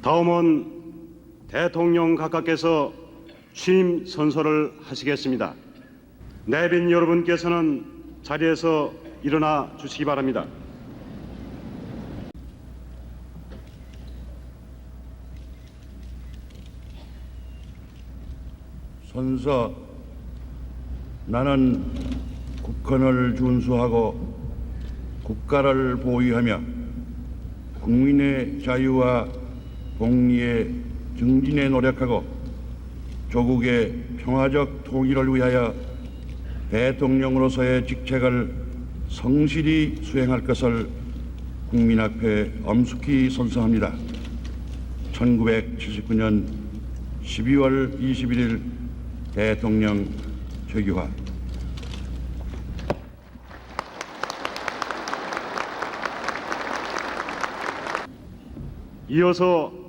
다음은 대통령 각하께서 취임 선서를 하시겠습니다. 내빈 여러분께서는 자리에서 일어나 주시기 바랍니다. 선서. 나는 국헌을 준수하고 국가를 보위하며 국민의 자유와 복리의 증진에 노력하고 조국의 평화적 통일을 위하여 대통령으로서의 직책을 성실히 수행할 것을 국민 앞에 엄숙히 선서합니다. 1979년 12월 21일 대통령 최규하. 이어서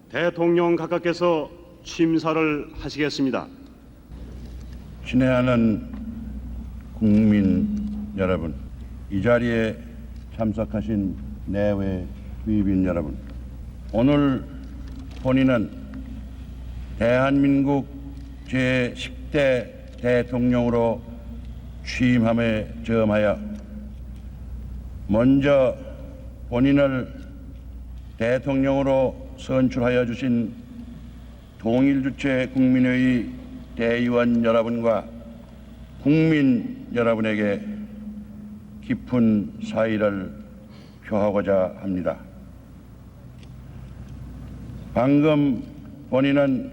대통령 각하께서 취임사를 하시겠습니다. 친애하는 국민 여러분, 이 자리에 참석하신 내외 귀빈 여러분, 오늘 본인은 대한민국 제10대 대통령으로 취임함에 저음하여 먼저 본인을 대통령으로 선출하여 주신 통일주체 국민회의 대의원 여러분과 국민 여러분에게 깊은 사의를 표하고자 합니다. 방금 본인은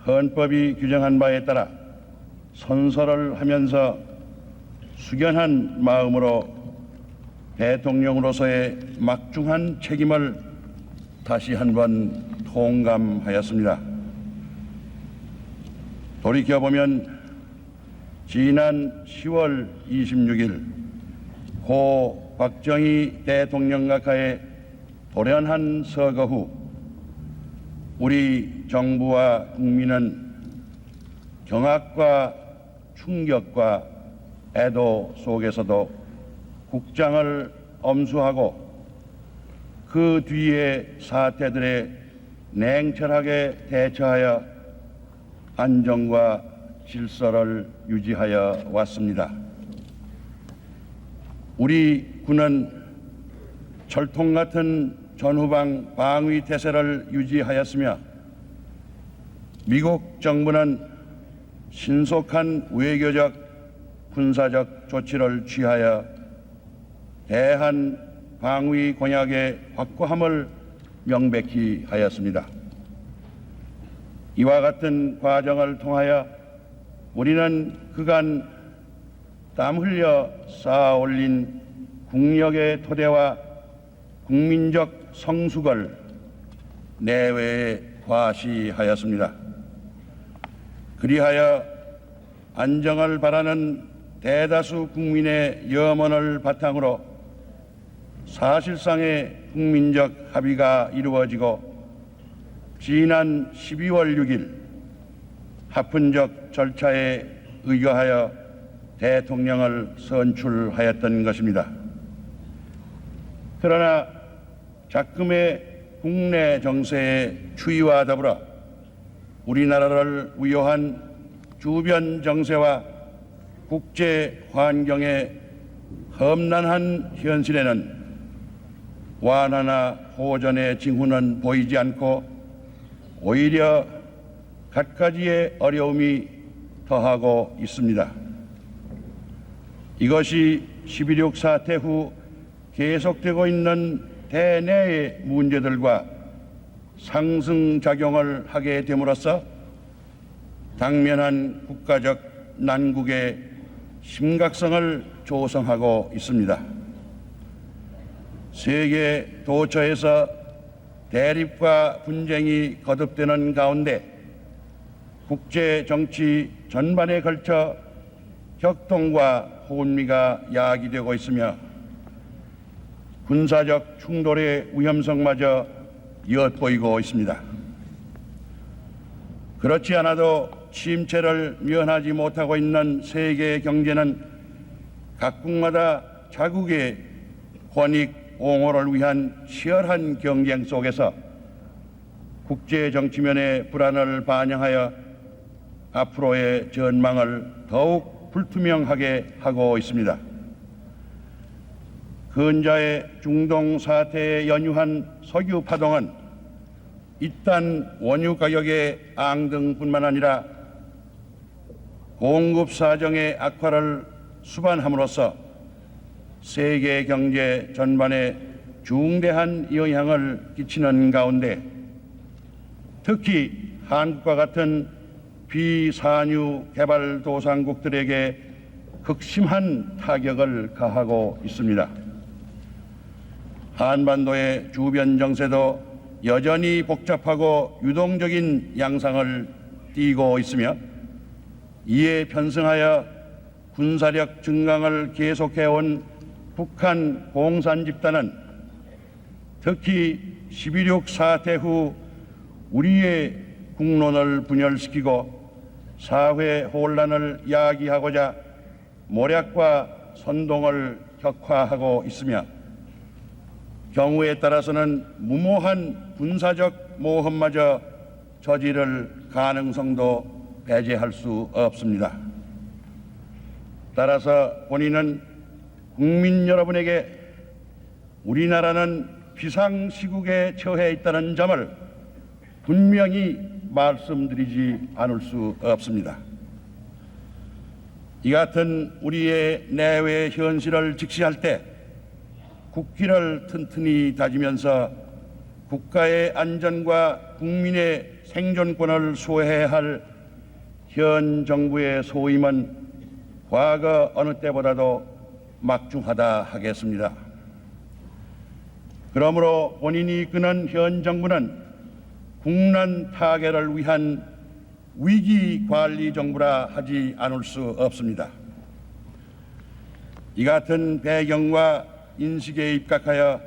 헌법이 규정한 바에 따라 선서를 하면서 숙연한 마음으로 대통령으로서의 막중한 책임을 다시 한번 통감하였습니다. 돌이켜보면 지난 10월 26일 고 박정희 대통령 각하의 돌연한 서거 후 우리 정부와 국민은 경악과 충격과 애도 속에서도 국장을 엄수하고 그 뒤에 사태들에 냉철하게 대처하여 안정과 질서를 유지하여 왔습니다. 우리 군은 철통 같은 전후방 방위 태세를 유지하였으며 미국 정부는 신속한 외교적, 군사적 조치를 취하여 대한 방위 공약의 확고함을 명백히 하였습니다. 이와 같은 과정을 통하여 우리는 그간 땀 흘려 쌓아 올린 국력의 토대와 국민적 성숙을 내외에 과시하였습니다. 그리하여 안정을 바라는 대다수 국민의 염원을 바탕으로 사실상의 국민적 합의가 이루어지고 지난 12월 6일 합헌적 절차에 의거하여 대통령을 선출하였던 것입니다. 그러나 작금의 국내 정세의 추이와 더불어 우리나라를 위협한 주변 정세와 국제 환경의 험난한 현실에는 완화나 호전의 징후는 보이지 않고 오히려 갖가지의 어려움이 더하고 있습니다. 이것이 12.6 사태 후 계속되고 있는 대내의 문제들과 상승작용을 하게 됨으로써 당면한 국가적 난국의 심각성을 조성하고 있습니다. 세계 도처에서 대립과 분쟁이 거듭되는 가운데 국제 정치 전반에 걸쳐 격동과 혼미가 야기되고 있으며 군사적 충돌의 위험성마저 엿보이고 있습니다. 그렇지 않아도 침체를 면하지 못하고 있는 세계 경제는 각국마다 자국의 권익 옹호를 위한 치열한 경쟁 속에서 국제 정치면의 불안을 반영하여 앞으로의 전망을 더욱 불투명하게 하고 있습니다. 근자의 중동 사태에 연유한 석유 파동은 잇단 원유 가격의 앙등뿐만 아니라 공급 사정의 악화를 수반함으로써 세계 경제 전반에 중대한 영향을 끼치는 가운데 특히 한국과 같은 비산유 개발도상국들에게 극심한 타격을 가하고 있습니다. 한반도의 주변 정세도 여전히 복잡하고 유동적인 양상을 띠고 있으며 이에 편승하여 군사력 증강을 계속해온 북한 공산 집단은 특히 12.6 사태 후 우리의 국론을 분열시키고 사회 혼란을 야기하고자 모략과 선동을 격화하고 있으며 경우에 따라서는 무모한 군사적 모험마저 저지를 가능성도 배제할 수 없습니다. 따라서 본인은 국민 여러분에게 우리나라는 비상시국에 처해 있다는 점을 분명히 말씀드리지 않을 수 없습니다. 이 같은 우리의 내외 현실을 직시할 때 국기를 튼튼히 다지면서 국가의 안전과 국민의 생존권을 수호해야 할 현 정부의 소임은 과거 어느 때보다도 막중하다 하겠습니다. 그러므로 본인이 이끄는 현 정부는 국난 타개를 위한 위기관리 정부라 하지 않을 수 없습니다. 이 같은 배경과 인식에 입각하여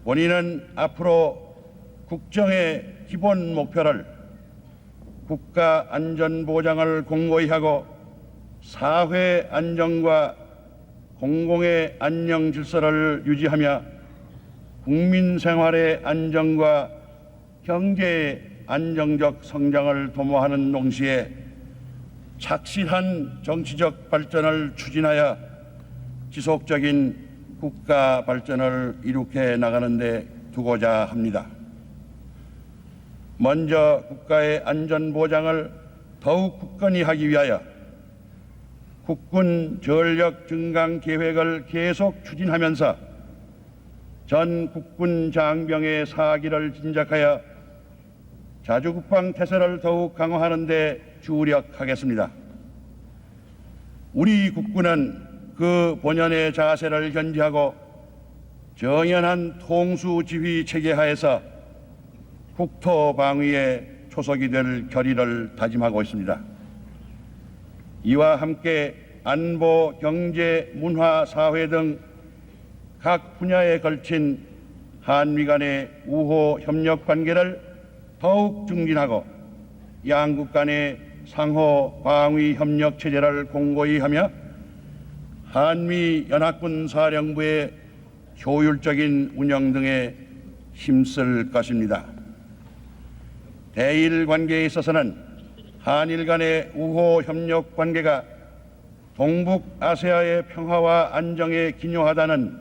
본인은 앞으로 국정의 기본 목표를 국가 안전 보장을 공고히 하고 사회 안정과 공공의 안녕 질서를 유지하며 국민 생활의 안정과 경제의 안정적 성장을 도모하는 동시에 착실한 정치적 발전을 추진하여 지속적인 국가 발전을 이룩해 나가는 데 두고자 합니다. 먼저 국가의 안전 보장을 더욱 굳건히 하기 위하여 국군 전력 증강 계획을 계속 추진하면서 전 국군 장병의 사기를 진작하여 자주국방 태세를 더욱 강화하는 데 주력하겠습니다. 우리 국군은 그 본연의 자세를 견지하고 정연한 통수지휘 체계 하에서 국토방위의 초석이 될 결의를 다짐하고 있습니다. 이와 함께 안보, 경제, 문화, 사회 등 각 분야에 걸친 한미 간의 우호 협력 관계를 더욱 증진하고 양국 간의 상호 방위 협력 체제를 공고히 하며 한미 연합군 사령부의 효율적인 운영 등에 힘쓸 것입니다. 대일 관계에 있어서는 한일 간의 우호 협력 관계가 동북아시아의 평화와 안정에 기여하다는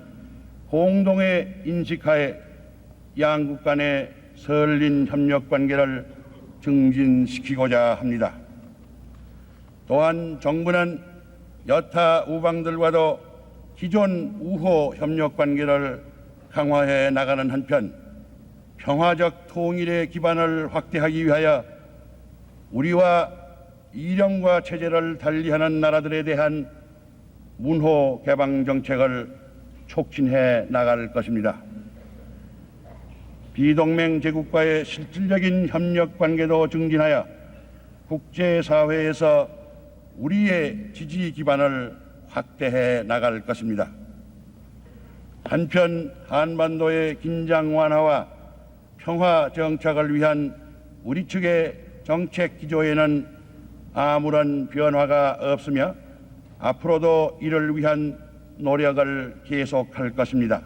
공동의 인식하에 양국 간의 설린 협력 관계를 증진시키고자 합니다. 또한 정부는 여타 우방들과도 기존 우호 협력 관계를 강화해 나가는 한편 평화적 통일의 기반을 확대하기 위하여 우리와 이념과 체제를 달리하는 나라들에 대한 문호 개방 정책을 촉진해 나갈 것입니다. 비동맹 제국과의 실질적인 협력 관계도 증진하여 국제사회에서 우리의 지지 기반을 확대해 나갈 것입니다. 한편 한반도의 긴장 완화와 평화 정착을 위한 우리 측의 정책 기조에는 아무런 변화가 없으며 앞으로도 이를 위한 노력을 계속할 것입니다.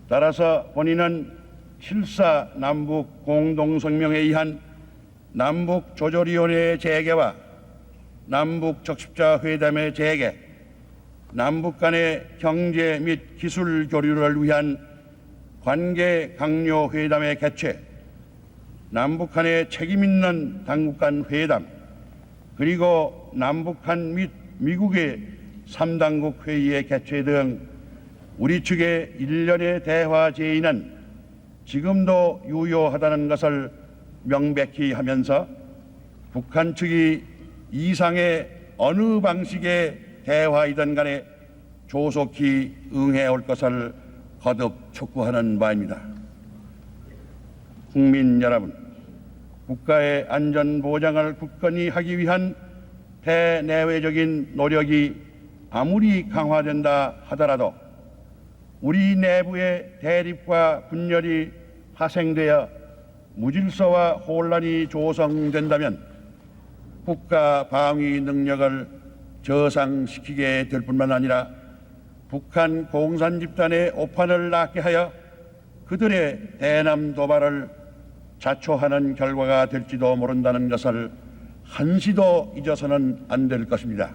따라서 본인은 7.4 남북 공동성명에 의한 남북조절위원회의 재개와 남북적십자 회담의 재개, 남북 간의 경제 및 기술 교류를 위한 관계 강요 회담의 개최, 남북 간의 책임 있는 당국 간 회담, 그리고 남북한 및 미국의 3당국 회의의 개최 등 우리 측의 일련의 대화 제의는 지금도 유효하다는 것을 명백히 하면서 북한 측이 이상의 어느 방식의 대화이든 간에 조속히 응해 올 것을 거듭 촉구하는 바입니다. 국민 여러분, 국가의 안전 보장을 굳건히 하기 위한 대내외적인 노력이 아무리 강화된다 하더라도 우리 내부의 대립과 분열이 파생되어 무질서와 혼란이 조성된다면 국가 방위 능력을 저상시키게 될 뿐만 아니라 북한 공산 집단의 오판을 낳게 하여 그들의 대남 도발을 자초하는 결과가 될지도 모른다는 것을 한시도 잊어서는 안 될 것입니다.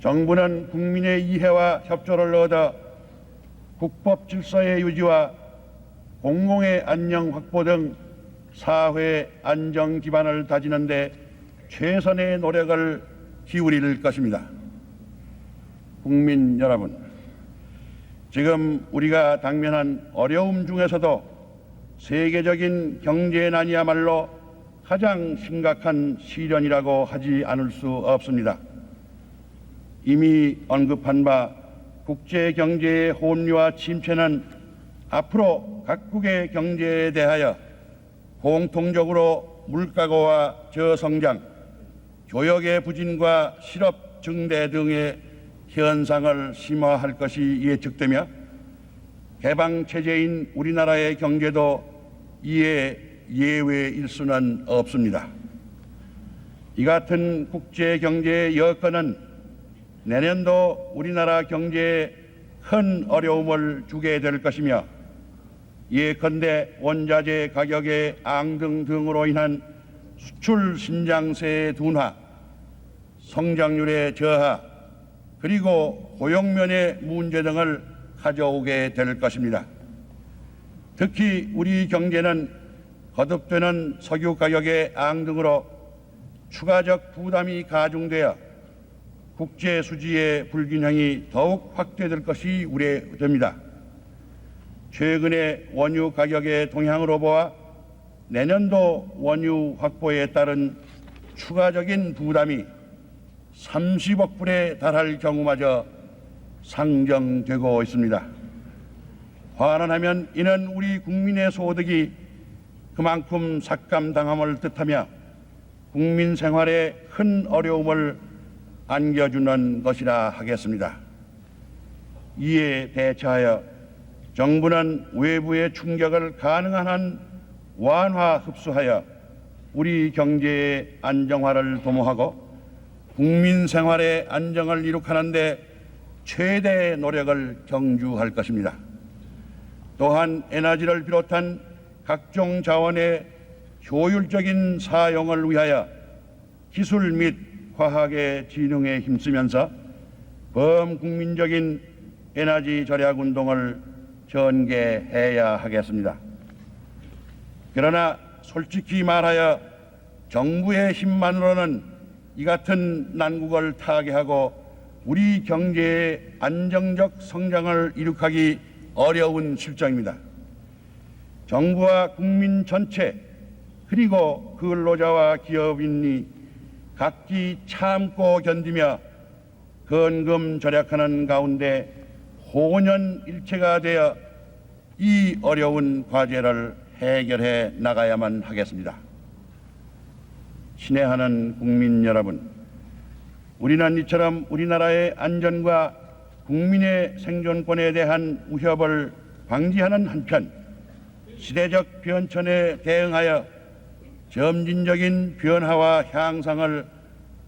정부는 국민의 이해와 협조를 얻어 국법 질서의 유지와 공공의 안녕 확보 등 사회 안정 기반을 다지는 데 최선의 노력을 기울일 것입니다. 국민 여러분, 지금 우리가 당면한 어려움 중에서도 세계적인 경제난이야말로 가장 심각한 시련이라고 하지 않을 수 없습니다. 이미 언급한 바 국제 경제의 혼미와 침체는 앞으로 각국의 경제에 대하여 공통적으로 물가고와 저성장, 교역의 부진과 실업 증대 등의 현상을 심화할 것이 예측되며 개방 체제인 우리나라의 경제도 이에 예외일 수는 없습니다. 이 같은 국제 경제의 여건은 내년도 우리나라 경제에 큰 어려움을 주게 될 것이며 예컨대 원자재 가격의 앙등 등으로 인한 수출 신장세의 둔화, 성장률의 저하, 그리고 고용면의 문제 등을 가져오게 될 것입니다. 특히 우리 경제는 거듭되는 석유 가격의 앙등으로 추가적 부담이 가중되어 국제 수지의 불균형이 더욱 확대될 것이 우려됩니다. 최근의 원유 가격의 동향으로 보아 내년도 원유 확보에 따른 추가적인 부담이 30억 불에 달할 경우마저 상정되고 있습니다. 환원하면 이는 우리 국민의 소득이 그만큼 삭감당함을 뜻하며 국민 생활에 큰 어려움을 안겨주는 것이라 하겠습니다. 이에 대처하여 정부는 외부의 충격을 가능한 한 완화 흡수하여 우리 경제의 안정화를 도모하고 국민 생활의 안정을 이룩하는 데 최대의 노력을 경주할 것입니다. 또한 에너지를 비롯한 각종 자원의 효율적인 사용을 위하여 기술 및 과학의 진흥에 힘쓰면서 범국민적인 에너지 절약 운동을 전개해야 하겠습니다. 그러나 솔직히 말하여 정부의 힘만으로는 이 같은 난국을 타개하고 우리 경제의 안정적 성장을 이룩하기 어려운 실정입니다. 정부와 국민 전체 그리고 근로자와 기업인이 각기 참고 견디며 건금 절약하는 가운데 혼연일체가 되어 이 어려운 과제를 해결해 나가야만 하겠습니다. 친애하는 국민 여러분, 우리는 이처럼 우리나라의 안전과 국민의 생존권에 대한 위협을 방지하는 한편 시대적 변천에 대응하여 점진적인 변화와 향상을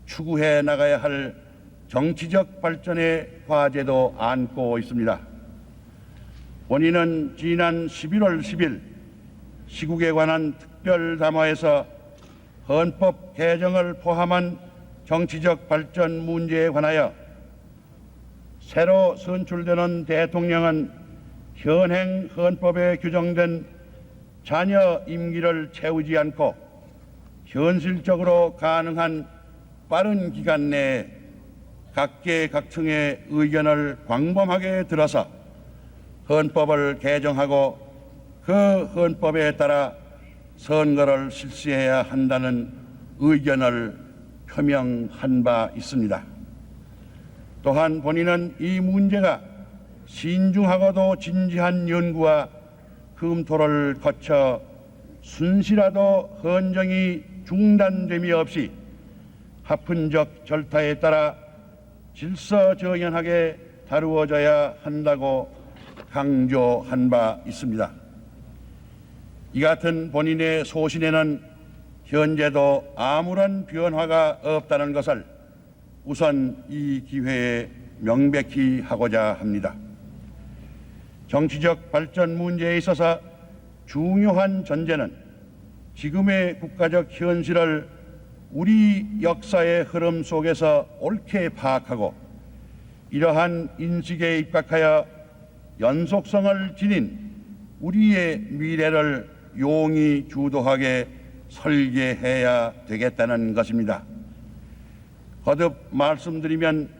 추구해 나가야 할 정치적 발전의 과제도 안고 있습니다. 본인은 지난 11월 10일 시국에 관한 특별담화에서 헌법 개정을 포함한 정치적 발전 문제에 관하여 새로 선출되는 대통령은 현행 헌법에 규정된 잔여 임기를 채우지 않고 현실적으로 가능한 빠른 기간 내에 각계각층의 의견을 광범하게 들어서 헌법을 개정하고 그 헌법에 따라 선거를 실시해야 한다는 의견을 표명한 바 있습니다. 또한 본인은 이 문제가 신중하고도 진지한 연구와 검토를 거쳐 순시라도 헌정이 중단됨이 없이 합헌적 절차에 따라 질서정연하게 다루어져야 한다고 강조한 바 있습니다. 이 같은 본인의 소신에는 현재도 아무런 변화가 없다는 것을 우선 이 기회에 명백히 하고자 합니다. 정치적 발전 문제에 있어서 중요한 전제는 지금의 국가적 현실을 우리 역사의 흐름 속에서 옳게 파악하고 이러한 인식에 입각하여 연속성을 지닌 우리의 미래를 용이 주도하게 설계해야 되겠다는 것입니다. 거듭 말씀드리면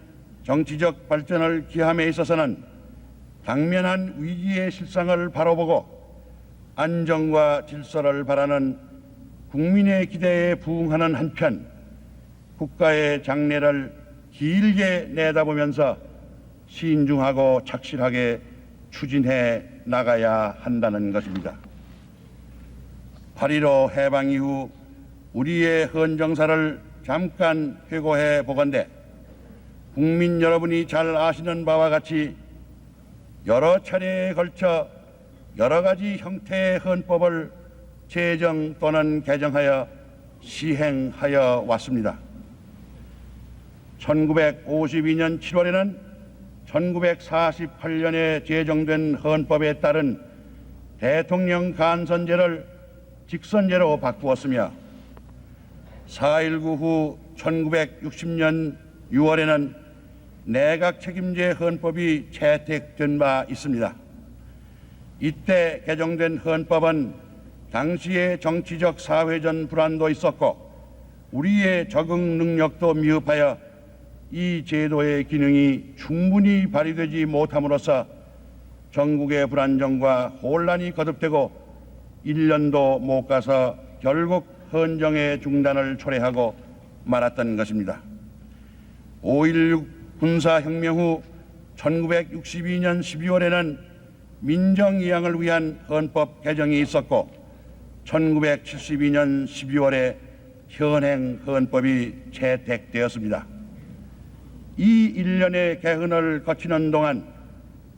정치적 발전을 기함에 있어서는 당면한 위기의 실상을 바라보고 안정과 질서를 바라는 국민의 기대에 부응하는 한편 국가의 장래를 길게 내다보면서 신중하고 착실하게 추진해 나가야 한다는 것입니다. 8.15 해방 이후 우리의 헌정사를 잠깐 회고해 보건대 국민 여러분이 잘 아시는 바와 같이 여러 차례에 걸쳐 여러 가지 형태의 헌법을 제정 또는 개정하여 시행하여 왔습니다. 1952년 7월에는 1948년에 제정된 헌법에 따른 대통령 간선제를 직선제로 바꾸었으며 4.19 후 1960년 6월에는 내각 책임제 헌법이 채택된 바 있습니다. 이때 개정된 헌법은 당시의 정치적 사회적 불안도 있었고 우리의 적응 능력도 미흡하여 이 제도의 기능이 충분히 발휘되지 못함으로써 전국의 불안정과 혼란이 거듭되고 1년도 못 가서 결국 헌정의 중단을 초래하고 말았던 것입니다. 5.16 군사혁명 후 1962년 12월에는 민정이양을 위한 헌법 개정이 있었고 1972년 12월에 현행 헌법이 채택되었습니다. 이 일련의 개헌을 거치는 동안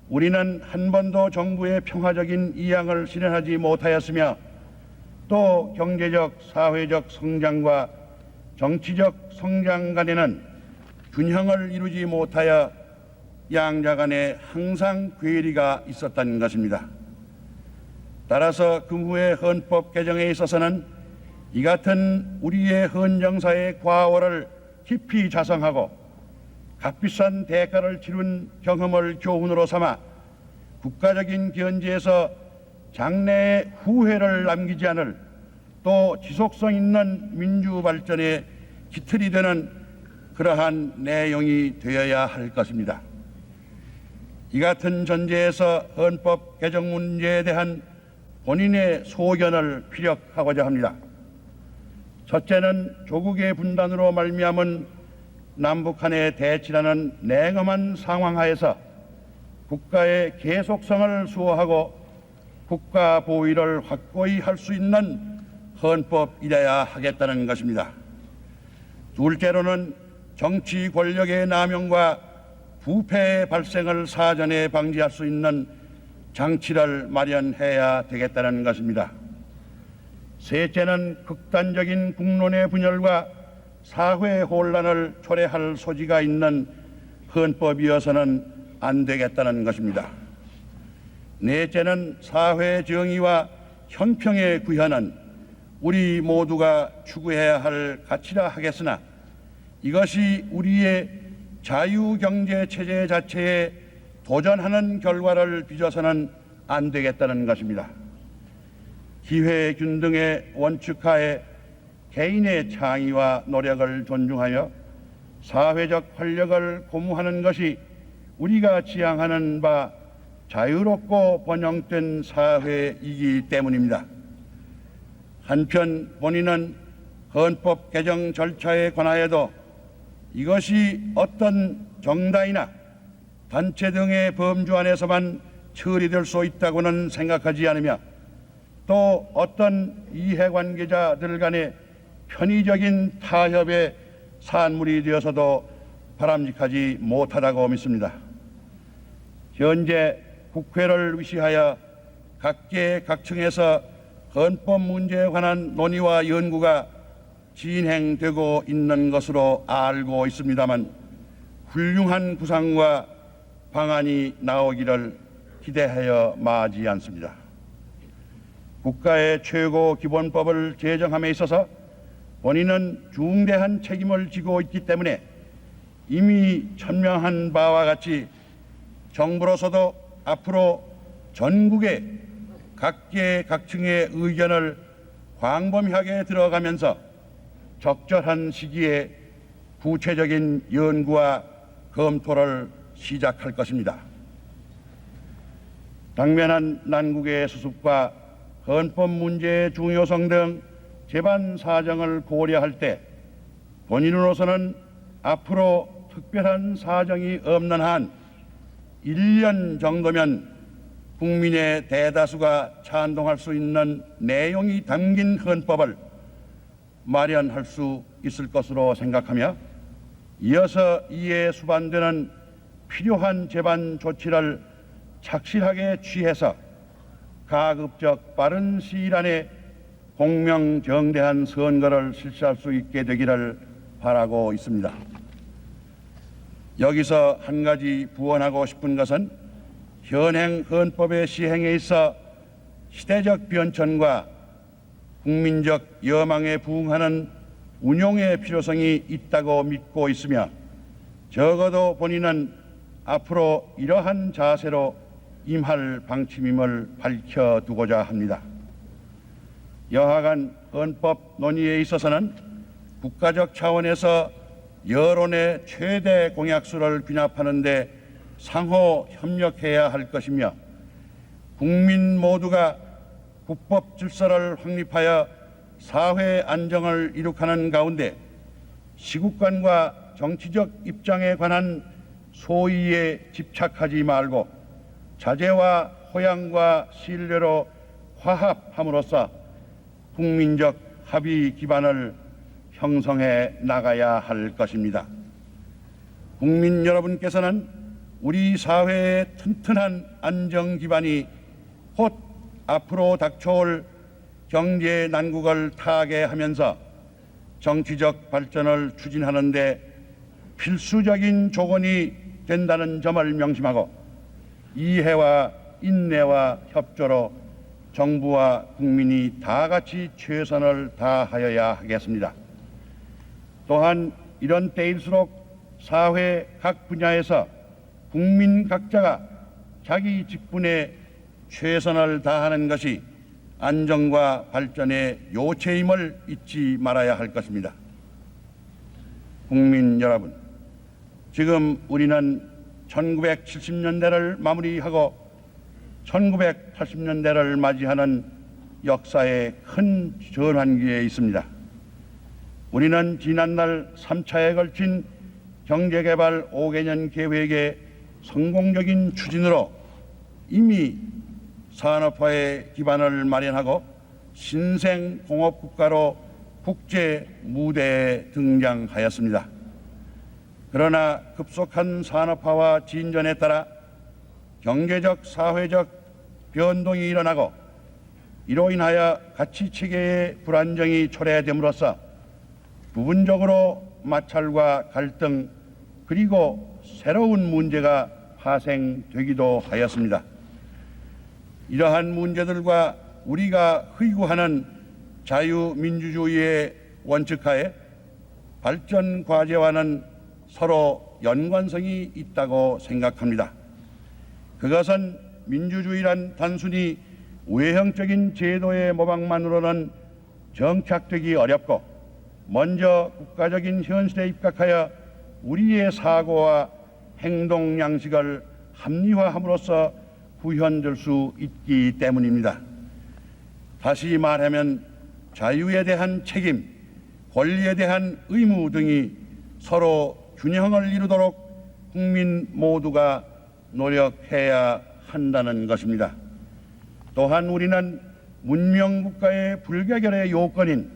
우리는 한 번도 정부의 평화적인 이양을 실현하지 못하였으며 또 경제적, 사회적 성장과 정치적 성장 간에는 균형을 이루지 못하여 양자 간에 항상 괴리가 있었다는 것입니다. 따라서 그 후의 헌법 개정에 있어서는 이 같은 우리의 헌정사의 과오를 깊이 자성하고 값비싼 대가를 치른 경험을 교훈으로 삼아 국가적인 견지에서 장래의 후회를 남기지 않을 또 지속성 있는 민주 발전의 기틀이 되는 그러한 내용이 되어야 할 것입니다. 이 같은 전제에서 헌법 개정 문제에 대한 본인의 소견을 피력하고자 합니다. 첫째는 조국의 분단으로 말미암은 남북한의 대치라는 냉엄한 상황 하에서 국가의 계속성을 수호하고 국가 보위를 확고히 할 수 있는 헌법이라야 하겠다는 것입니다. 둘째로는 정치 권력의 남용과 부패의 발생을 사전에 방지할 수 있는 장치를 마련해야 되겠다는 것입니다. 셋째는 극단적인 국론의 분열과 사회 혼란을 초래할 소지가 있는 헌법이어서는 안 되겠다는 것입니다. 넷째는 사회 정의와 형평의 구현은 우리 모두가 추구해야 할 가치라 하겠으나 이것이 우리의 자유경제 체제 자체에 도전하는 결과를 빚어서는 안 되겠다는 것입니다. 기회균등의 원칙하에 개인의 창의와 노력을 존중하여 사회적 활력을 고무하는 것이 우리가 지향하는 바 자유롭고 번영된 사회이기 때문입니다. 한편 본인은 헌법 개정 절차에 관하여도 이것이 어떤 정당이나 단체 등의 범주 안에서만 처리될 수 있다고는 생각하지 않으며 또 어떤 이해관계자들 간의 편의적인 타협의 산물이 되어서도 바람직하지 못하다고 믿습니다. 현재 국회를 위시하여 각계 각층에서 헌법 문제에 관한 논의와 연구가 진행되고 있는 것으로 알고 있습니다만 훌륭한 구상과 방안이 나오기를 기대하여 마지 않습니다. 국가의 최고 기본법을 제정함에 있어서 본인은 중대한 책임을 지고 있기 때문에 이미 천명한 바와 같이 정부로서도 앞으로 전국의 각계 각층의 의견을 광범위하게 들어가면서 적절한 시기에 구체적인 연구와 검토를 시작할 것입니다. 당면한 난국의 수습과 헌법 문제의 중요성 등 재반 사정을 고려할 때 본인으로서는 앞으로 특별한 사정이 없는 한 1년 정도면 국민의 대다수가 찬동할 수 있는 내용이 담긴 헌법을 마련할 수 있을 것으로 생각하며 이어서 이에 수반되는 필요한 재반 조치를 착실하게 취해서 가급적 빠른 시일 안에 공명정대한 선거를 실시할 수 있게 되기를 바라고 있습니다. 여기서 한 가지 부언하고 싶은 것은 현행 헌법의 시행에 있어 시대적 변천과 국민적 여망에 부응하는 운용의 필요성이 있다고 믿고 있으며 적어도 본인은 앞으로 이러한 자세로 임할 방침임을 밝혀두고자 합니다. 여하간 헌법 논의에 있어서는 국가적 차원에서 여론의 최대 공약수를 귀납하는 데 상호 협력해야 할 것이며 국민 모두가 국법 질서를 확립하여 사회 안정을 이룩하는 가운데 시국관과 정치적 입장에 관한 소위에 집착하지 말고 자제와 호양과 신뢰로 화합함으로써 국민적 합의 기반을 형성해 나가야 할 것입니다. 국민 여러분께서는 우리 사회의 튼튼한 안정 기반이 곧 앞으로 닥쳐올 경제 난국을 타개하면서 정치적 발전을 추진하는 데 필수적인 조건이 된다는 점을 명심하고 이해와 인내와 협조로 정부와 국민이 다 같이 최선을 다하여야 하겠습니다. 또한 이런 때일수록 사회 각 분야에서 국민 각자가 자기 직분에 최선을 다하는 것이 안정과 발전의 요체임을 잊지 말아야 할 것입니다. 국민 여러분, 지금 우리는 1970년대를 마무리하고 1980년대를 맞이하는 역사의 큰 전환기에 있습니다. 우리는 지난날 3차에 걸친 경제개발 5개년 계획의 성공적인 추진으로 이미 산업화의 기반을 마련하고 신생 공업국가로 국제 무대에 등장하였습니다. 그러나 급속한 산업화와 진전에 따라 경제적, 사회적 변동이 일어나고 이로 인하여 가치체계의 불안정이 초래됨으로써 부분적으로 마찰과 갈등 그리고 새로운 문제가 파생되기도 하였습니다. 이러한 문제들과 우리가 회구하는 자유민주주의의 원칙하에 발전 과제와는 서로 연관성이 있다고 생각합니다. 그것은 민주주의란 단순히 외형적인 제도의 모방만으로는 정착되기 어렵고 먼저 국가적인 현실에 입각하여 우리의 사고와 행동 양식을 합리화함으로써 구현될 수 있기 때문입니다. 다시 말하면 자유에 대한 책임, 권리에 대한 의무 등이 서로 균형을 이루도록 국민 모두가 노력해야 한다는 것입니다. 또한 우리는 문명국가의 불가결의 요건인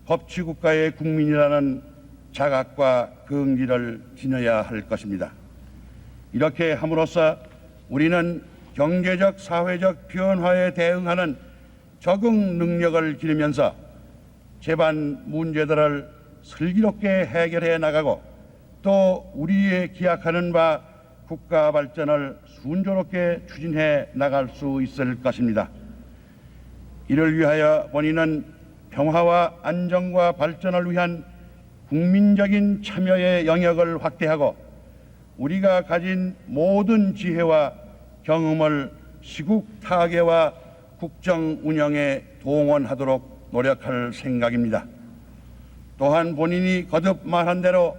법치국가의 국민이라는 자각과 긍지를 지녀야 할 것입니다. 이렇게 함으로써 우리는 경제적, 사회적 변화에 대응하는 적응 능력을 기르면서 제반 문제들을 슬기롭게 해결해 나가고 또 우리의 기약하는 바 국가 발전을 순조롭게 추진해 나갈 수 있을 것입니다. 이를 위하여 본인은 평화와 안정과 발전을 위한 국민적인 참여의 영역을 확대하고 우리가 가진 모든 지혜와 경험을 시국 타개와 국정 운영에 동원하도록 노력할 생각입니다. 또한 본인이 거듭 말한 대로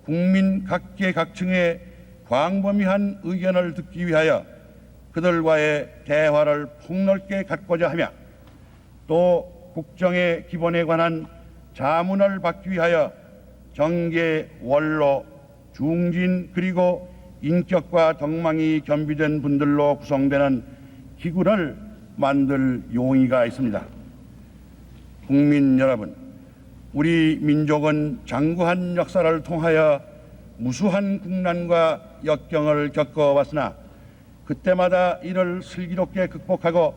국민 각계각층의 광범위한 의견을 듣기 위하여 그들과의 대화를 폭넓게 갖고자 하며 또 국정의 기본에 관한 자문을 받기 위하여 정계, 원로, 중진 그리고 인격과 덕망이 겸비된 분들로 구성되는 기구를 만들 용의가 있습니다. 국민 여러분, 우리 민족은 장구한 역사를 통하여 무수한 국난과 역경을 겪어왔으나 그때마다 이를 슬기롭게 극복하고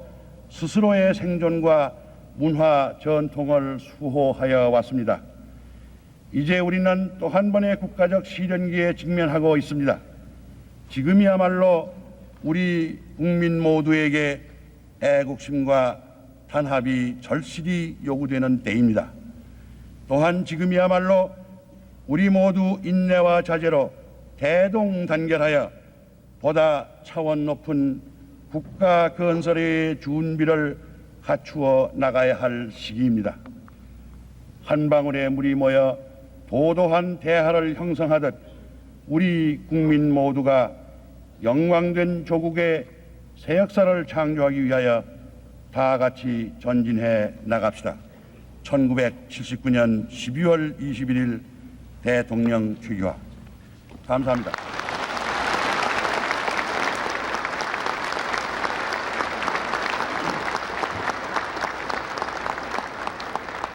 스스로의 생존과 문화 전통을 수호하여 왔습니다. 이제 우리는 또 한 번의 국가적 시련기에 직면하고 있습니다. 지금이야말로 우리 국민 모두에게 애국심과 단합이 절실히 요구되는 때입니다. 또한 지금이야말로 우리 모두 인내와 자제로 대동단결하여 보다 차원 높은 국가 건설의 준비를 갖추어 나가야 할 시기입니다. 한 방울의 물이 모여 도도한 대하를 형성하듯 우리 국민 모두가 영광된 조국의 새 역사를 창조하기 위하여 다 같이 전진해 나갑시다. 1979년 12월 21일 대통령 취기화. 감사합니다.